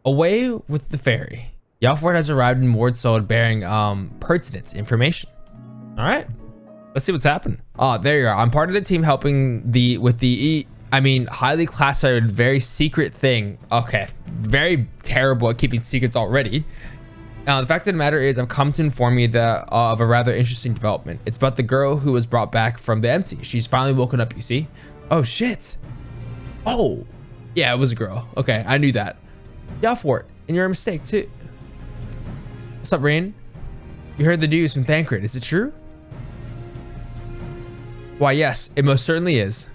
Away with the ferry. Yalford has arrived in Wardsold bearing pertinent information. All right, let's see what's happening. Oh, there you are. I'm part of the team helping highly classified, very secret thing. Okay, very terrible at keeping secrets already. The fact of the matter is, I've come to inform you of a rather interesting development. It's about the girl who was brought back from the empty. She's finally woken up, you see. Oh, shit. Oh, yeah, it was a girl. Okay, I knew that. Yeah, for it. And you're a mistake, too. What's up, Ryne? You heard the news from Thancred. Is it true? Why, yes, it most certainly is.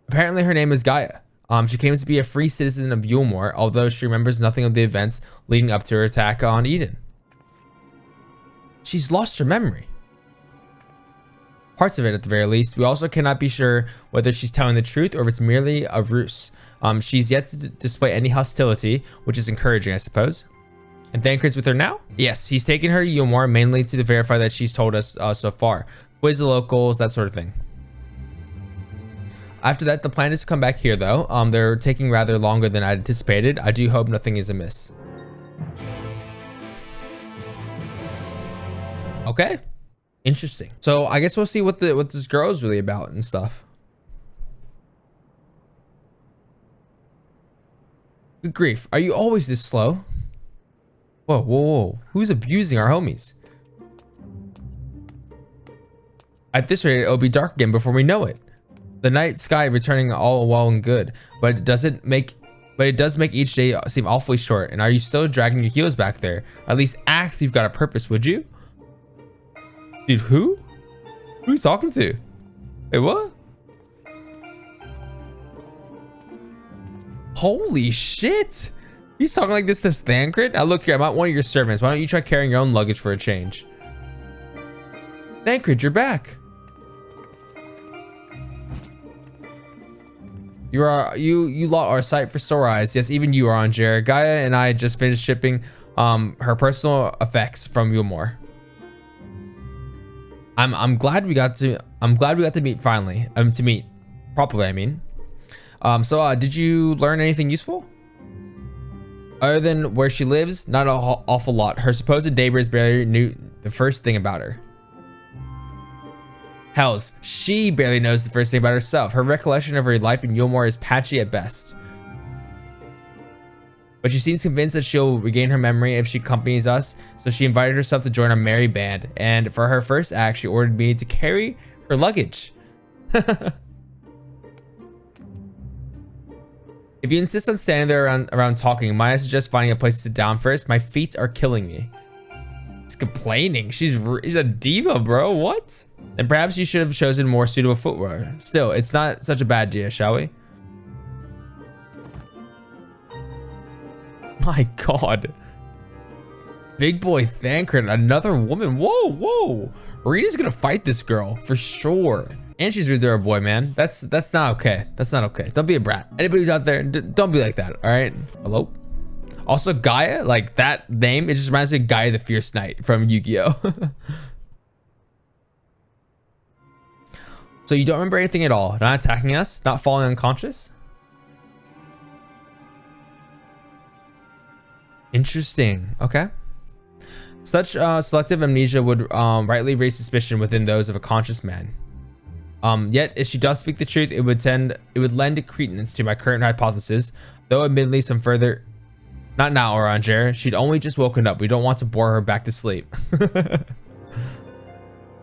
Apparently, her name is Gaia. She claims to be a free citizen of Yulmore, although she remembers nothing of the events leading up to her attack on Eden. She's lost her memory. Parts of it, at the very least. We also cannot be sure whether she's telling the truth or if it's merely a ruse. She's yet to display any hostility, which is encouraging, I suppose. And Thancred's with her now? Yes, he's taken her to Yulmore mainly to verify that she's told us so far. Quiz the locals, that sort of thing. After that, the plan is to come back here, though. They're taking rather longer than I anticipated. I do hope nothing is amiss. Okay, interesting. So I guess we'll see what this girl is really about and stuff. Good grief, are you always this slow? Whoa, whoa, whoa! Who's abusing our homies? At this rate, it'll be dark again before we know it. The night sky returning all well and good, but it does make each day seem awfully short. And are you still dragging your heels back there? At least act you've got a purpose, would you? Dude, who? Who are you talking to? Wait, what? Holy shit! He's talking like this to Thancred? Now look here, I'm not one of your servants. Why don't you try carrying your own luggage for a change? Thancred, you're back. You lot are a sight for sore eyes. Yes, even you are on Jared. Gaia and I just finished shipping her personal effects from Yulmore. I'm glad we got to meet finally. To meet properly, I mean. So did you learn anything useful? Other than where she lives, not an awful lot. Her supposed neighbors barely knew the first thing about her. Hells, she barely knows the first thing about herself. Her recollection of her life in Yulmore is patchy at best. But she seems convinced that she'll regain her memory if she accompanies us, so she invited herself to join our merry band. And for her first act, she ordered me to carry her luggage. If you insist on standing there around talking, might I suggest finding a place to sit down first? My feet are killing me. She's complaining. She's a diva, bro. What? And perhaps you should have chosen more suitable footwear. Still, it's not such a bad idea, shall we? My God. Big boy Thancred, another woman. Whoa, whoa. Ryne's gonna fight this girl for sure. And she's rude to her boy, man. That's not okay. That's not okay. Don't be a brat. Anybody who's out there, don't be like that, all right? Hello? Also, Gaia, like that name, it just reminds me of Gaia the Fierce Knight from Yu-Gi-Oh! So you don't remember anything at all? Not attacking us? Not falling unconscious? Interesting. Okay. Such selective amnesia would rightly raise suspicion within those of a conscious man. Yet, if she does speak the truth, it would lend credence to my current hypothesis, though admittedly some further... Not now, Oranger. She'd only just woken up. We don't want to bore her back to sleep.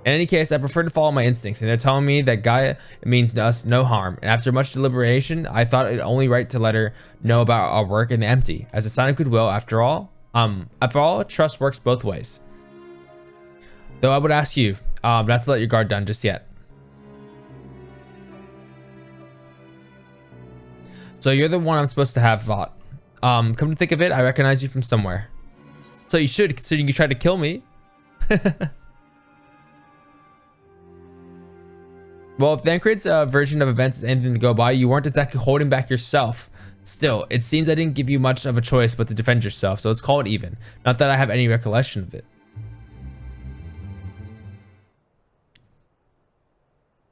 In any case, I prefer to follow my instincts, and they're telling me that Gaia means to us no harm. And after much deliberation, I thought it only right to let her know about our work in the empty, as a sign of goodwill. After all, trust works both ways. Though I would ask you not to let your guard down just yet. So you're the one I'm supposed to have fought. Come to think of it, I recognize you from somewhere. So you should, considering you tried to kill me. Well, if Thancred's version of events is anything to go by, you weren't exactly holding back yourself. Still, it seems I didn't give you much of a choice but to defend yourself, so let's call it even. Not that I have any recollection of it.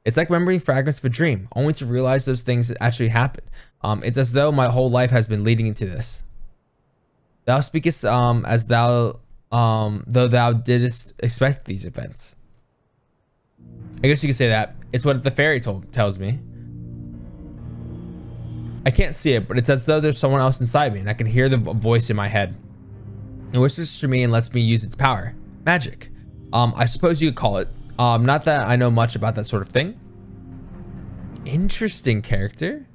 It's like remembering fragments of a dream, only to realize those things actually happened. It's as though my whole life has been leading into this. Thou speakest as thou though thou didst expect these events. I guess you could say that. It's what the fairy tells me. I can't see it, but it's as though there's someone else inside me, and I can hear the voice in my head. It whispers to me and lets me use its power. Magic. I suppose you could call it. Not that I know much about that sort of thing. Interesting character.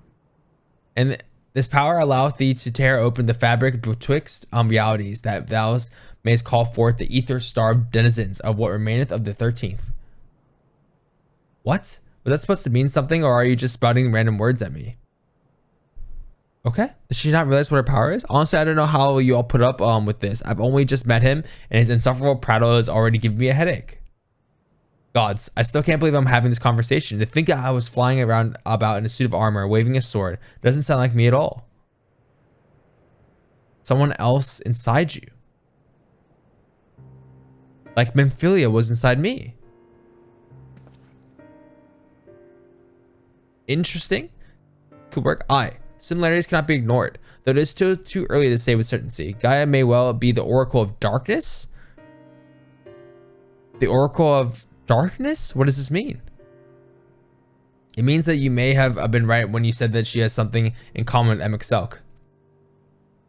And this power alloweth thee to tear open the fabric betwixt realities, that thou mayst call forth the ether-starved denizens of what remaineth of the 13th. What? Was that supposed to mean something, or are you just spouting random words at me? Okay. Does she not realize what her power is? Honestly, I don't know how you all put up with this. I've only just met him, and his insufferable prattle is already giving me a headache. Gods, I still can't believe I'm having this conversation. To think I was flying around about in a suit of armor, waving a sword, doesn't sound like me at all. Someone else inside you. Like Memphilia was inside me. Interesting. Could work. Similarities cannot be ignored, though it is still too early to say with certainty. Gaia may well be the Oracle of Darkness. The Oracle of Darkness? What does this mean? It means that you may have been right when you said that she has something in common with MXLK.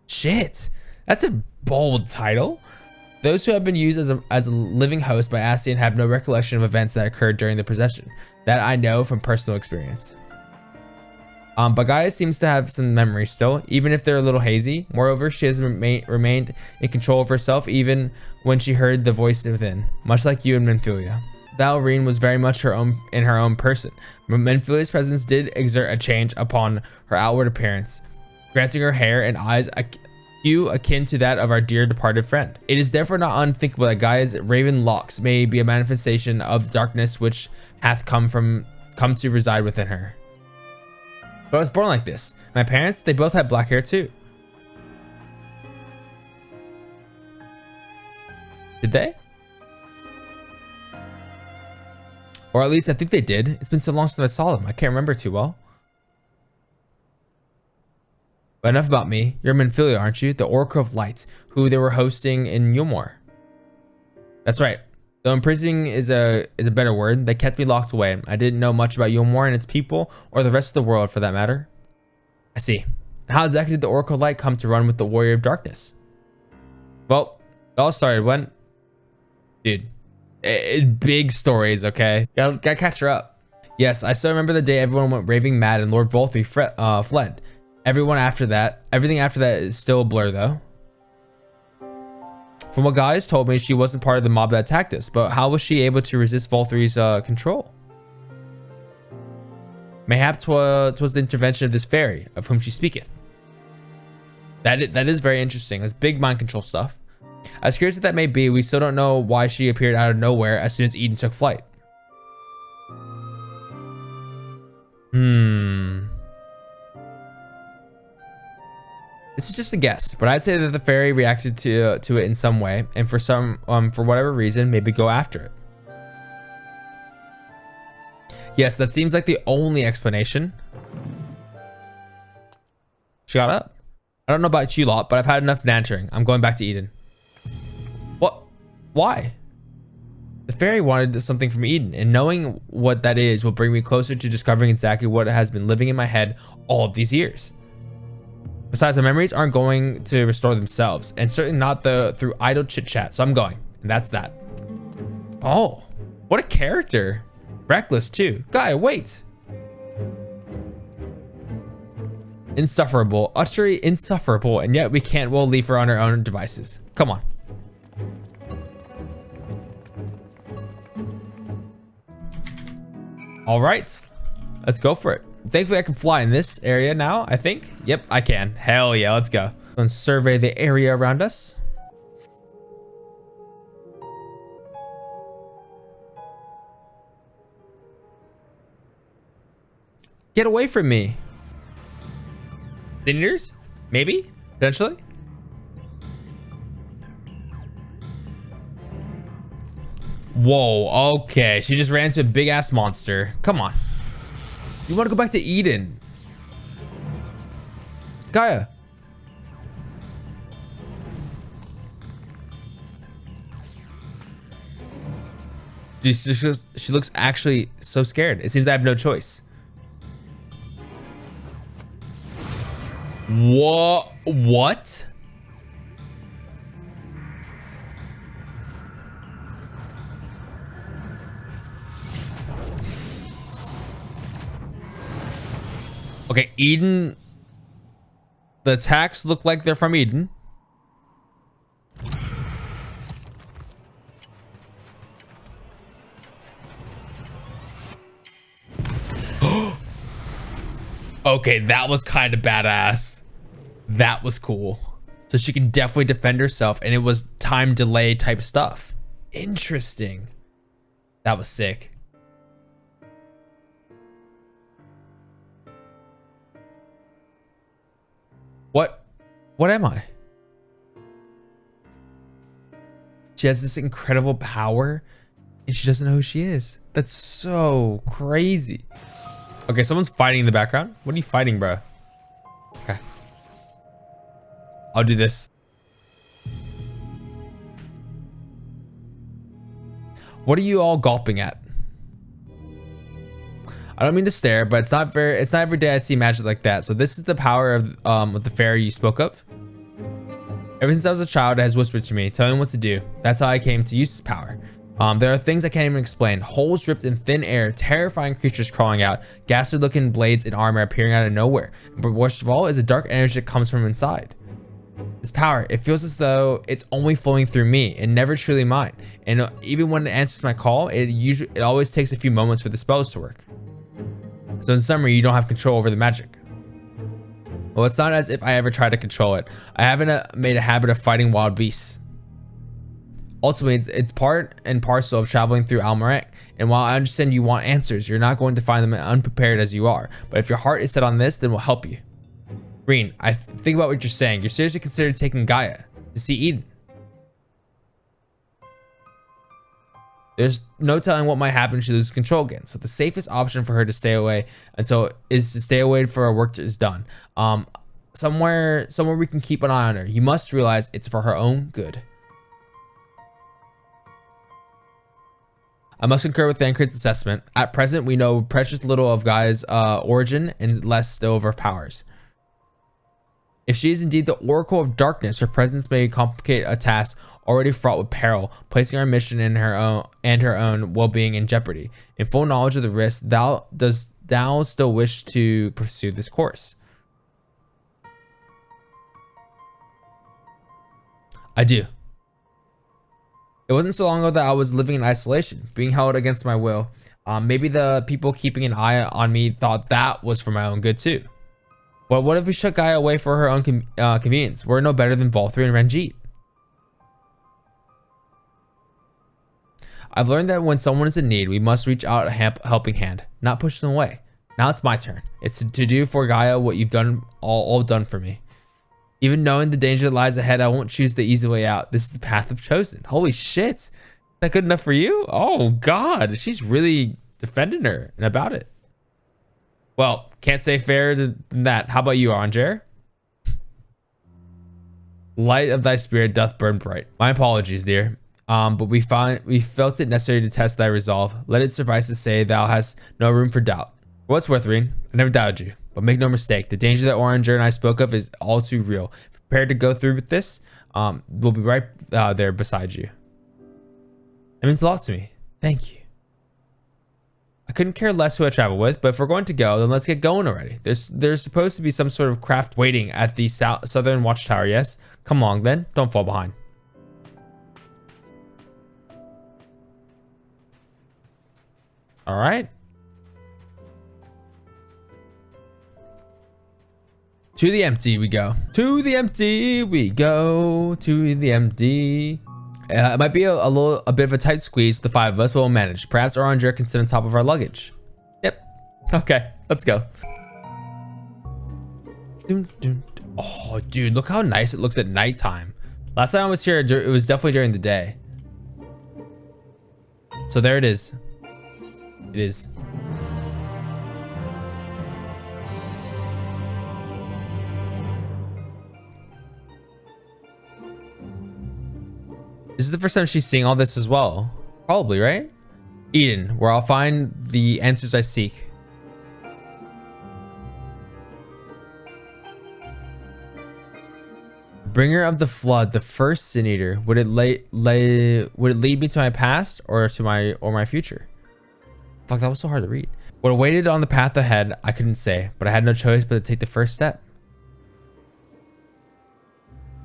Shit, that's a bold title. Those who have been used as a living host by Ascian have no recollection of events that occurred during the possession. That I know from personal experience. But Gaia seems to have some memories still, even if they're a little hazy. Moreover, she has remained in control of herself even when she heard the voice within, much like you and Memphilia. Ryne was very much in her own person, but Memphilia's presence did exert a change upon her outward appearance, granting her hair and eyes a hue akin to that of our dear departed friend. It is therefore not unthinkable that Gaia's raven locks may be a manifestation of darkness which hath come to reside within her. But I was born like this. My parents, they both had black hair too. Did they? Or at least I think they did. It's been so long since I saw them. I can't remember too well. But enough about me. You're Memphilia, aren't you? The Oracle of Light, who they were hosting in Yulmore. That's right. Though imprisoning is a better word, they kept me locked away. I didn't know much about Yulmore and its people, or the rest of the world for that matter. I see. How exactly did the Oracle of Light come to run with the Warrior of Darkness? Well, it all started when... Dude. Big stories, okay? Gotta catch her up. Yes, I still remember the day everyone went raving mad and Lord Volthy fled. Everything after that is still a blur though. From what guys told me, she wasn't part of the mob that attacked us, but how was she able to resist Volthy's control? Mayhap 'twas the intervention of this fairy, of whom she speaketh. That is very interesting. It's big mind control stuff. As curious as that may be, we still don't know why she appeared out of nowhere as soon as Eden took flight. This is just a guess, but I'd say that the fairy reacted to it in some way, and for whatever reason, maybe go after it. Yes, that seems like the only explanation. She got up. I don't know about you lot, but I've had enough bantering. I'm going back to Eden. What? Why? The fairy wanted something from Eden, and knowing what that is will bring me closer to discovering exactly what has been living in my head all of these years. Besides, the memories aren't going to restore themselves, and certainly not through idle chit-chat, so I'm going, and that's that. Oh, what a character. Reckless too. Gaia, wait. Insufferable, utterly insufferable, and yet we can't well leave her on her own devices. Come on. All right, let's go for it. Thankfully I can fly in this area now, I think. Yep, I can. Hell yeah, let's go. Let's survey the area around us. Get away from me. Senators? Maybe? Potentially? Whoa, okay. She just ran into a big ass monster. Come on. You want to go back to Eden? Gaia. She looks actually so scared. It seems I have no choice. What? Okay, Eden. The attacks look like they're from Eden. Okay, that was kind of badass. That was cool. So she can definitely defend herself, and it was time delay type stuff. Interesting. That was sick. What am I? She has this incredible power, and she doesn't know who she is. That's so crazy. Okay, someone's fighting in the background. What are you fighting, bro? Okay. I'll do this. What are you all gulping at? I don't mean to stare, but it's not every day I see magic like that. So this is the power of the fairy you spoke of. Ever since I was a child, it has whispered to me, telling me what to do. That's how I came to use this power. There are things I can't even explain. Holes ripped in thin air, terrifying creatures crawling out, ghastly looking blades and armor appearing out of nowhere. But worst of all is a dark energy that comes from inside. This power, it feels as though it's only flowing through me and never truly mine. And even when it answers my call, it always takes a few moments for the spells to work. So in summary, you don't have control over the magic. Well, it's not as if I ever tried to control it. I haven't made a habit of fighting wild beasts. Ultimately, it's part and parcel of traveling through Almarek. And while I understand you want answers, you're not going to find them unprepared as you are. But if your heart is set on this, then we'll help you. Ryne, I think about what you're saying. You're seriously considering taking Gaia to see Eden. There's no telling what might happen if she loses control again. So the safest option for her to stay away is to stay away for her work is done. Somewhere we can keep an eye on her. You must realize it's for her own good. I must concur with Thancred's assessment. At present, we know precious little of Gaia's origin and less still of her powers. If she is indeed the Oracle of Darkness, her presence may complicate a task already fraught with peril, placing our mission and her own well-being in jeopardy. In full knowledge of the risk, does thou still wish to pursue this course? I do. It wasn't so long ago that I was living in isolation, being held against my will. Maybe the people keeping an eye on me thought that was for my own good too. But what if we shut Gaia away for her own convenience? We're no better than Volthri and Ranjit. I've learned that when someone is in need, we must reach out a helping hand, not push them away. Now it's my turn. It's to do for Gaia what you've done, all done for me. Even knowing the danger that lies ahead, I won't choose the easy way out. This is the path I've chosen. Holy shit. Is that good enough for you? Oh God, she's really defending her and about it. Well, can't say fairer than that. How about you, Anjer? Light of thy spirit doth burn bright. My apologies, dear. But we felt it necessary to test thy resolve. Let it suffice to say thou hast no room for doubt. For what's worth, Ryne, I never doubted you. But make no mistake, the danger that Oranger and I spoke of is all too real. Prepared to go through with this? We'll be right there beside you. It means a lot to me. Thank you. I couldn't care less who I travel with, but if we're going to go, then let's get going already. There's supposed to be some sort of craft waiting at the southern watchtower, yes? Come along then, don't fall behind. All right. To the empty we go. To the empty we go. To the empty. It might be a bit of a tight squeeze with the five of us, but we'll manage. Perhaps Oranger can sit on top of our luggage. Yep. Okay, let's go. Oh, dude, look how nice it looks at nighttime. Last time I was here, it was definitely during the day. So there it is. It is. This is the first time she's seeing all this as well. Probably, right? Eden, where I'll find the answers I seek. Bringer of the flood, the first sin eater. Would it would it lead me to my past or to my future? Fuck, that was so hard to read. What awaited on the path ahead, I couldn't say, but I had no choice but to take the first step.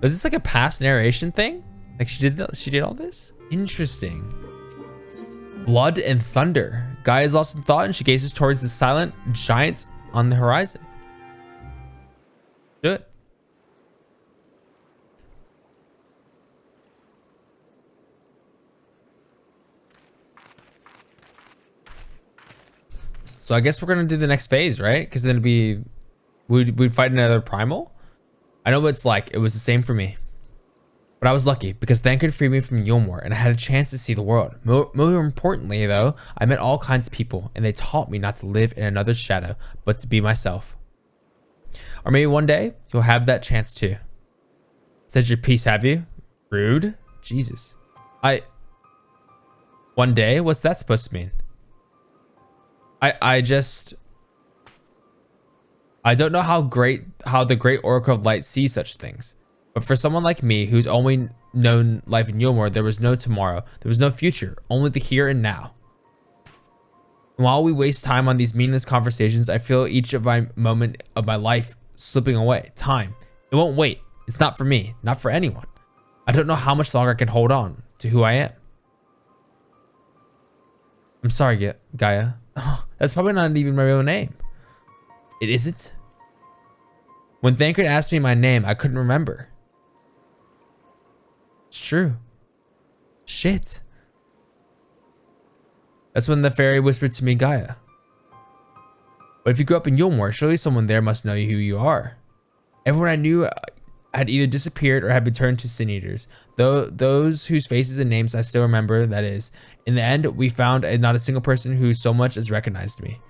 Was this like a past narration thing? Like she did all this? Interesting. Blood and thunder. Gaia is lost in thought and she gazes towards the silent giants on the horizon. Do it. So I guess we're gonna do the next phase, right? Because then we'd fight another primal. I know what it's like. It was the same for me. But I was lucky because Thancred freed me from Yulmore and I had a chance to see the world. More importantly though, I met all kinds of people and they taught me not to live in another's shadow, but to be myself. Or maybe one day you'll have that chance too. Said your piece, have you? Rude. Jesus. One day? What's that supposed to mean? I don't know how the great Oracle of Light sees such things. But for someone like me, who's only known life in Yulmore, there was no tomorrow. There was no future. Only the here and now. And while we waste time on these meaningless conversations, I feel each of my moment of my life slipping away. Time. It won't wait. It's not for me. Not for anyone. I don't know how much longer I can hold on to who I am. I'm sorry, Gaia. Oh, that's probably not even my real name. It isn't? When Thancred asked me my name, I couldn't remember. It's true. Shit. That's when the fairy whispered to me, Gaia. But if you grew up in Yulmore, surely someone there must know who you are. Everyone I knew had either disappeared or had been turned to sin eaters. Though those whose faces and names I still remember, that is. In the end, we found not a single person who so much as recognized me.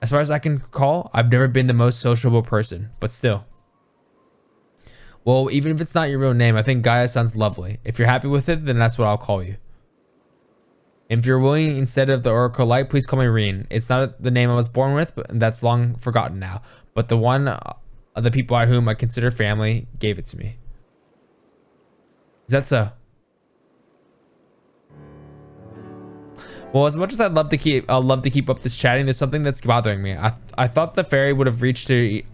As far as I can recall, I've never been the most sociable person, but still. Well, even if it's not your real name, I think Gaia sounds lovely. If you're happy with it, then that's what I'll call you. And if you're willing, instead of the Oracle Light, please call me Ryne. It's not the name I was born with, but that's long forgotten now. But the one of the people by whom I consider family gave it to me. Is that so? Well, as much as I'd love to keep up this chatting, there's something that's bothering me. I thought the fairy would have reacted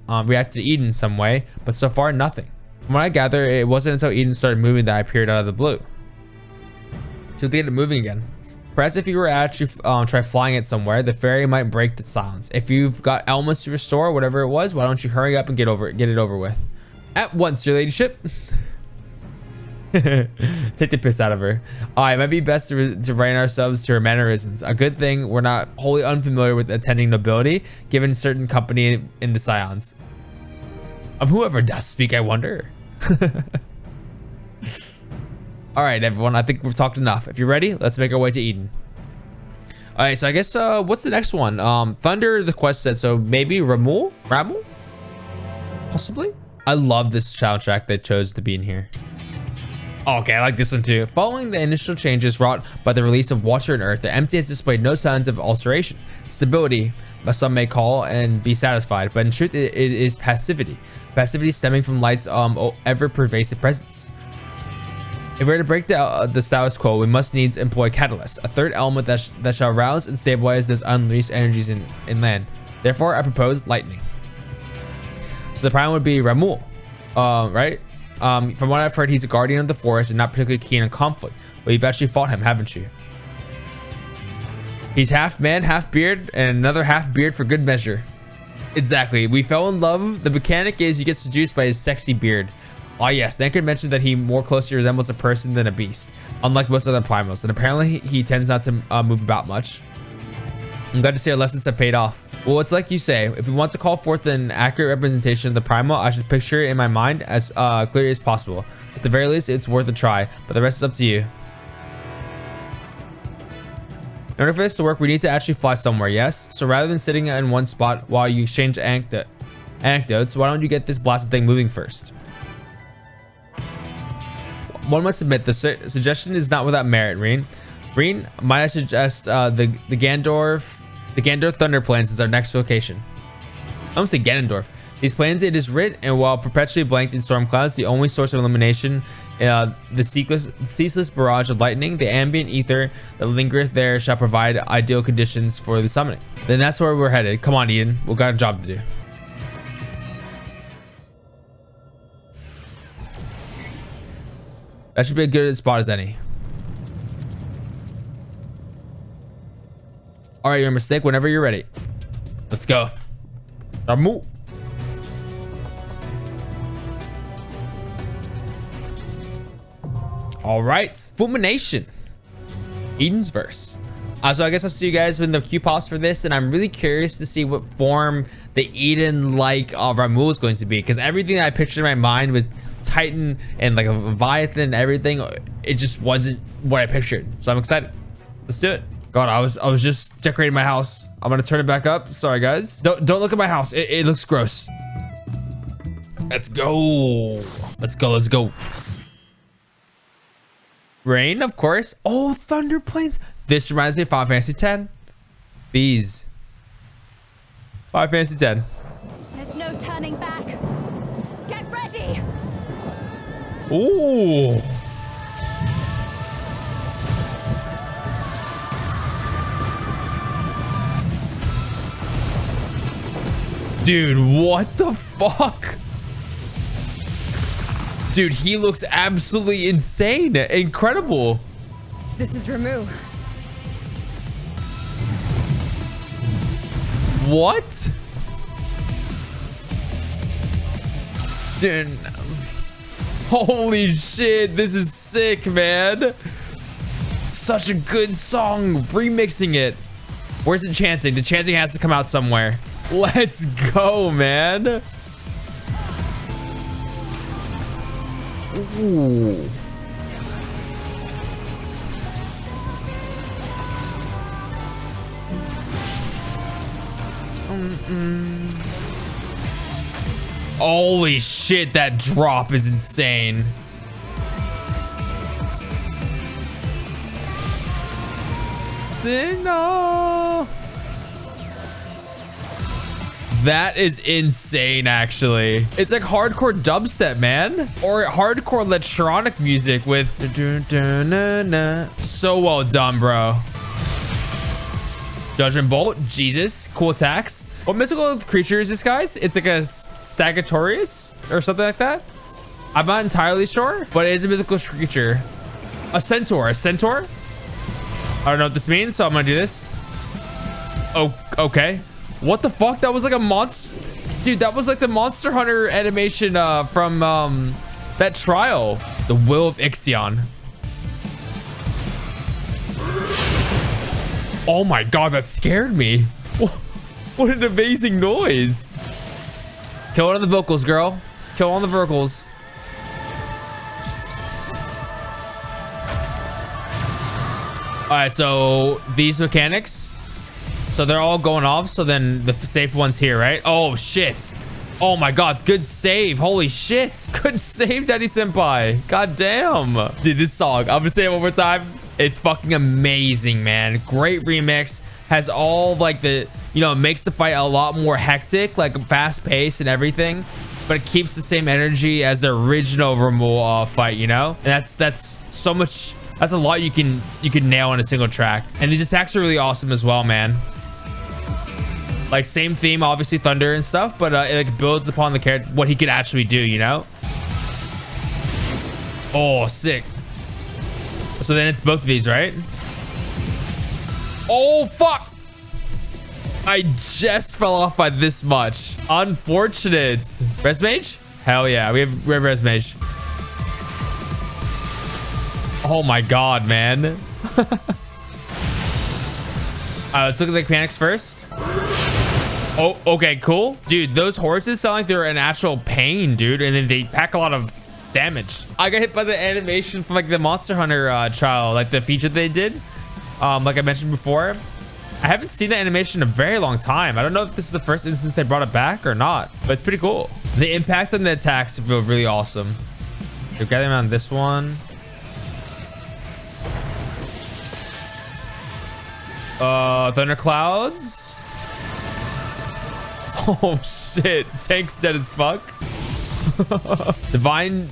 to Eden in some way, but so far nothing. From what I gather, it wasn't until Eden started moving that I appeared out of the blue. She'll get it moving again. Perhaps if you were actually try flying it somewhere, the fairy might break the silence. If you've got elements to restore, whatever it was, why don't you hurry up and get it over with? At once, your ladyship. Take the piss out of her. It might be best to rein ourselves to her mannerisms. A good thing we're not wholly unfamiliar with attending nobility, given certain company in the Scions. Whoever does speak, I wonder. All right, everyone. I think we've talked enough. If you're ready, let's make our way to Eden. All right, so I guess what's the next one? Thunder, the quest said, so maybe Ramuh, possibly. I love this soundtrack they chose to be in here. Okay, I like this one too. Following the initial changes wrought by the release of Water and Earth, the empty has displayed no signs of alteration. Stability, some may call and be satisfied, but in truth, it is passivity. Passivity stemming from Light's ever-pervasive presence. If we're to break the status quo, we must needs employ Catalyst, a third element that shall rouse and stabilize those unleashed energies in land. Therefore, I propose lightning. So the prime would be Ramuh, right? From what I've heard, he's a guardian of the forest and not particularly keen on conflict. But you've actually fought him, haven't you? He's half man, half beard, and another half beard for good measure. Exactly. We fell in love. The mechanic is you get seduced by his sexy beard. Ah yes, Thancred mentioned that he more closely resembles a person than a beast, unlike most other primals, and apparently he tends not to move about much. I'm glad to see our lessons have paid off. Well, it's like you say, if we want to call forth an accurate representation of the primal, I should picture it in my mind as clearly as possible. At the very least, it's worth a try, but the rest is up to you. In order for this to work, we need to actually fly somewhere, yes? So rather than sitting in one spot while you exchange anecdotes, why don't you get this blasted thing moving first? One must admit, the suggestion is not without merit, Ryne. Ryne, might I suggest the Gandorf Thunder Plains is our next location. I don't say Ganondorf. These plains, it is writ, and while perpetually blanked in storm clouds, the only source of illumination, the ceaseless barrage of lightning, the ambient ether that lingereth there shall provide ideal conditions for the summoning. Then that's where we're headed. Come on, Eden. We've got a job to do. That should be a good spot as any. All right, your mistake. Whenever you're ready. Let's go. Ramuh. All right, Fulmination, Eden's verse. So I guess I'll see you guys when the queue pops for this, and I'm really curious to see what form the Eden-like Ramuh is going to be, because everything that I pictured in my mind with Titan and like a Leviathan and everything, it just wasn't what I pictured. So I'm excited. Let's do it. God, I was just decorating my house. I'm gonna turn it back up. Sorry guys. Don't look at my house. It looks gross. Let's go. Let's go. Let's go. Ryne, of course. Oh, Thunder Plains. This reminds me of Final Fantasy X. These. Final Fantasy X. There's no turning back. Get ready. Ooh. Dude, what the fuck? Dude, he looks absolutely insane. Incredible. This is Ramuh. What? Dude. Holy shit. This is sick, man. Such a good song. Remixing it. Where's the chanting? The chanting has to come out somewhere. Let's go, man. Ooh. Holy shit, that drop is insane. Signal. That is insane, actually. It's like hardcore dubstep, man. Or hardcore electronic music with... So well done, bro. Judgment Bolt. Jesus. Cool attacks. What mystical creature is this, guys? It's like a Sagittarius or something like that. I'm not entirely sure, but it is a mythical creature. A centaur. A centaur? I don't know what this means, so I'm gonna do this. Oh, okay. What the fuck? That was like a monster. Dude, that was like the Monster Hunter animation from that trial. The Will of Ixion. Oh my god, that scared me. What an amazing noise. Kill it on the vocals, girl. Kill on the vocals. All right, so these mechanics. So they're all going off. So then the safe one's here, right? Oh, shit. Oh, my God. Good save. Holy shit. Good save, DaddySenpai. God damn. Dude, this song, I'm going to say it one more time. It's fucking amazing, man. Great remix. Has all like the, you know, it makes the fight a lot more hectic, like fast paced and everything. But it keeps the same energy as the original Ramuh fight, you know? And that's so much. That's a lot you can nail on a single track. And these attacks are really awesome as well, man. Like same theme, obviously thunder and stuff, but it like builds upon the character, what he could actually do, you know? Oh, sick. So then it's both of these, right? Oh, fuck. I just fell off by this much. Unfortunate. Res Mage? Hell yeah, we have Res Mage. Oh my god, man. Let's look at the mechanics first. Oh, okay, cool. Dude, those horses sound like they're an actual pain, dude. And then they pack a lot of damage. I got hit by the animation from like the Monster Hunter trial, like the feature they did. Like I mentioned before, I haven't seen that animation in a very long time. I don't know if this is the first instance they brought it back or not, but it's pretty cool. The impact on the attacks feel really awesome. They're gathering around this one. Thunderclouds. Oh shit, Tank's dead as fuck. Divine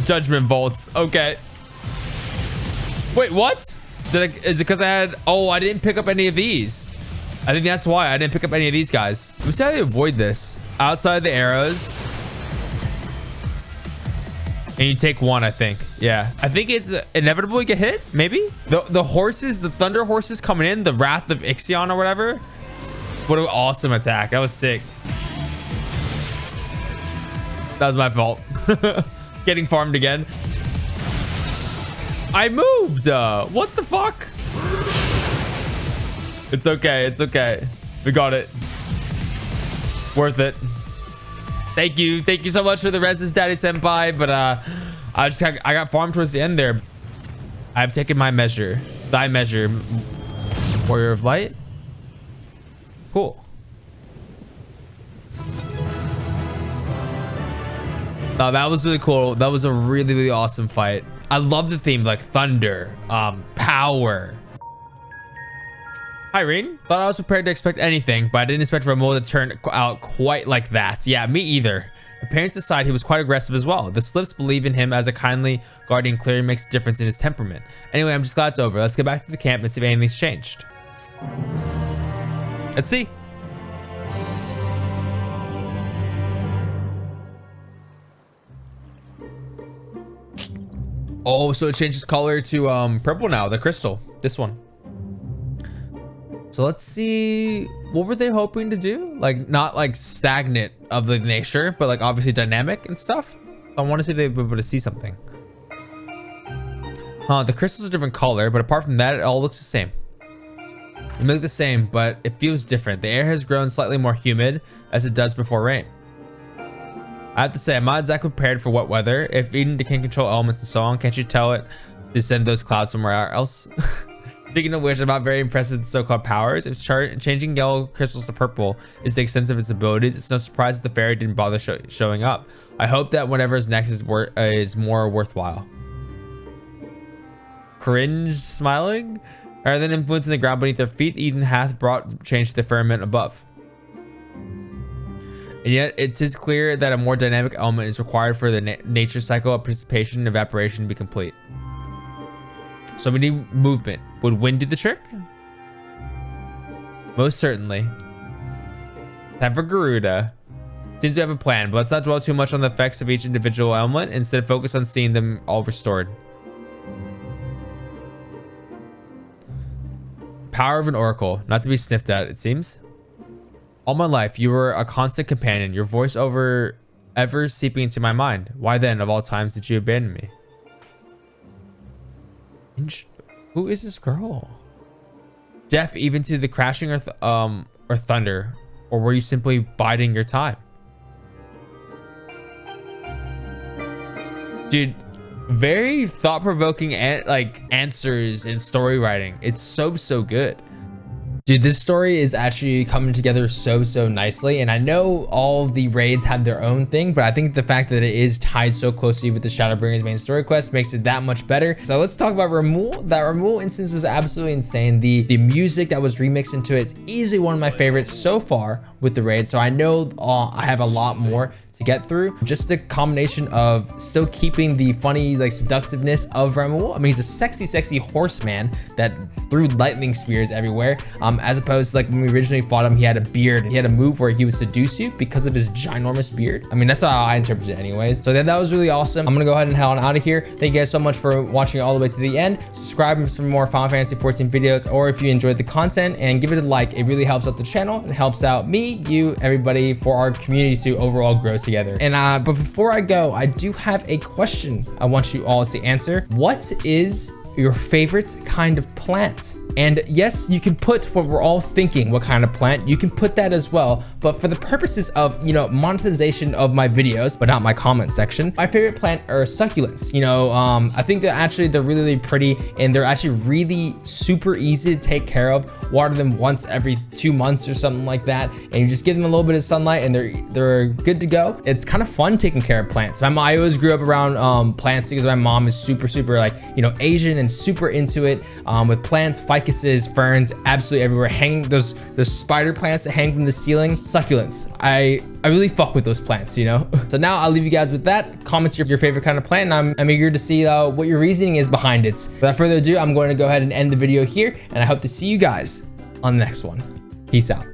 Judgment Bolts. Okay. Wait, what? Is it because I had... Oh, I didn't pick up any of these. I think that's why I didn't pick up any of these guys. Let me see how they avoid this. Outside the arrows. And you take one, I think. Yeah. I think it's inevitable you get hit, maybe? The horses, the thunder horses coming in, the Wrath of Ixion or whatever. What an awesome attack. That was sick. That was my fault. Getting farmed again. I moved. What the fuck? It's okay. It's okay. We got it. Worth it. Thank you. Thank you so much for the reses, DaddySenpai. But I got farmed towards the end there. I've taken my measure. Thy measure. Warrior of Light. Cool. No, that was really cool. That was a really, really awesome fight. I love the theme, like thunder, power. Hi, Ryne. Thought I was prepared to expect anything, but I didn't expect Ramuh to turn out quite like that. Yeah, me either. Appearance aside, he was quite aggressive as well. The Slips believe in him as a kindly guardian clearly makes a difference in his temperament. Anyway, I'm just glad it's over. Let's get back to the camp and see if anything's changed. Let's see. Oh, so it changes color to purple now, the crystal, this one. So let's see, what were they hoping to do? Like not like stagnant of the nature, but like obviously dynamic and stuff. I want to see if they'll be able to see something. The crystal's a different color, but apart from that, it all looks the same. It may look the same, but it feels different. The air has grown slightly more humid as it does before rain. I have to say, I'm not exactly prepared for wet weather. If Eden can control elements and so on, can't you tell it to send those clouds somewhere else? Speaking of which, I'm not very impressed with its so-called powers. If changing yellow crystals to purple is the extent of its abilities, it's no surprise that the fairy didn't bother showing up. I hope that whatever's next is more worthwhile. Cringe smiling? Rather than influencing the ground beneath their feet, Eden hath brought change to the firmament above. And yet, it is clear that a more dynamic element is required for the nature cycle of precipitation and evaporation to be complete. So we need movement. Would wind do the trick? Most certainly. Time for Garuda. Seems we have a plan, but let's not dwell too much on the effects of each individual element. Instead, focus on seeing them all restored. Power of an oracle. Not to be sniffed at, it seems. All my life, you were a constant companion, your voice ever seeping into my mind. Why then, of all times, did you abandon me? Who is this girl? Deaf even to the crashing or thunder, or were you simply biding your time? Dude, very thought-provoking answers in story writing. It's so good. Dude, this story is actually coming together so nicely, and I know all of the raids have their own thing, but I think the fact that it is tied so closely with the Shadowbringers main story quest makes it that much better. So let's talk about Ramuh. That Ramuh instance was absolutely insane. The music that was remixed into it is easily one of my favorites so far with the raid, so I know I have a lot more to get through. Just the combination of still keeping the funny seductiveness of Ramuh. I mean, he's a sexy horseman that threw lightning spears everywhere, as opposed to when we originally fought him, he had a beard. He had a move where he would seduce you because of his ginormous beard. I mean, that's how I interpret it anyways. So that was really awesome. I'm gonna go ahead and head on out of here. Thank you guys so much for watching all the way to the end. Subscribe for some more Final Fantasy 14 videos, or if you enjoyed the content, and give it a like. It really helps out the channel and helps out me, you, everybody, for our community to overall grow together. And but before I go, I do have a question I want you all to answer. What is your favorite kind of plant? And yes, you can put what we're all thinking, what kind of plant, you can put that as well. But for the purposes of, you know, monetization of my videos, but not my comment section, my favorite plant are succulents. You know, I think that actually they're really, really pretty, and they're actually really super easy to take care of. Water them once every 2 months or something like that, and you just give them a little bit of sunlight and they're good to go. It's kind of fun taking care of plants. I always grew up around plants because my mom is super like, you know, Asian and super into it, with plants, ficuses, ferns, absolutely everywhere. Hanging those spider plants that hang from the ceiling, succulents. I really fuck with those plants, you know. So now I'll leave you guys with that. Comment your favorite kind of plant, and I'm eager to see what your reasoning is behind it. Without further ado, I'm going to go ahead and end the video here, and I hope to see you guys on the next one. Peace out.